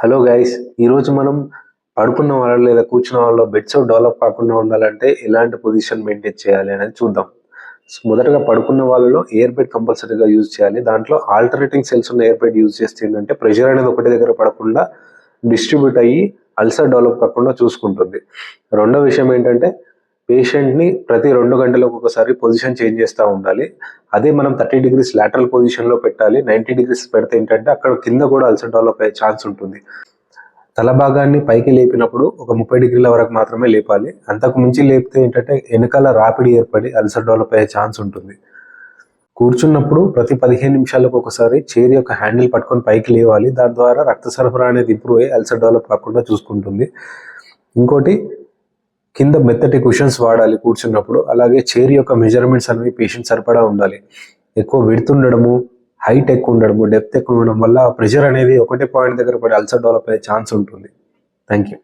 Hello guys, ఈరోజు మనం పడుకున్న వాళ్ళు లేదా కూర్చున్న వాళ్ళు బెడ్స్ డెవలప్ కాకుండా ఉండాలంటే ఎలాంటి పొజిషన్ మెయింటైన్ చేయాలి అనేది చూద్దాం. మొదటగా పడుకున్న వాళ్ళలో ఎయిర్ బెడ్ కంపల్సరీగా యూజ్ చేయాలి. దాంట్లో ఆల్టర్నేటింగ్ సెల్స్ ఉన్న ఎయిర్ బెడ్ యూజ్ చేస్తే ఏంటంటే ప్రెషర్ అనేది ఒకటి దగ్గర పడకుండా డిస్ట్రిబ్యూట్ అయ్యి అల్సర్ డెవలప్ కాకుండా చూసుకుంటుంది. రెండో విషయం ఏంటంటే పేషెంట్ని ప్రతి 2 గంటలకు ఒకసారి పొజిషన్ చేంజ్ చేస్తూ ఉండాలి. అదే మనం 30 degrees లాటరల్ పొజిషన్లో పెట్టాలి. 90 degrees పెడితే ఏంటంటే అక్కడ కింద కూడా అల్సర్ డెవలప్ అయ్యే ఛాన్స్ ఉంటుంది. తల భాగాన్ని పైకి లేపినప్పుడు ఒక 30 డిగ్రీల వరకు మాత్రమే లేపాలి. అంతకు మించి లేపితే ఏంటంటే వెనకాల రాపిడి ఏర్పడి అల్సర్ డెవలప్ అయ్యే ఛాన్స్ ఉంటుంది. కూర్చున్నప్పుడు ప్రతి 15 నిమిషాలకు ఒకసారి చైర్ యొక్క హ్యాండిల్ పట్టుకొని పైకి లేవాలి. దాని ద్వారా రక్త సరఫరా అనేది ఇంప్రూవ్ అయ్యి అల్సర్ డెవలప్ కాకుండా చూసుకుంటుంది. ఇంకోటి, కింద మెత్తటి కుషన్స్ వాడాలి కూర్చున్నప్పుడు. అలాగే చైర్ యొక్క మెజర్మెంట్స్ అనేవి పేషెంట్ సరిపడా ఉండాలి. ఎక్కువ విడ్త్ ఉండడము, హైట్ ఎక్కువ ఉండడము, డెప్త్ ఎక్కువ ఉండడం వల్ల ప్రెషర్ అనేది ఒకటే పాయింట్ దగ్గర పడి అల్సర్ డెవలప్ అయ్యే ఛాన్స్ ఉంటుంది. Thank you.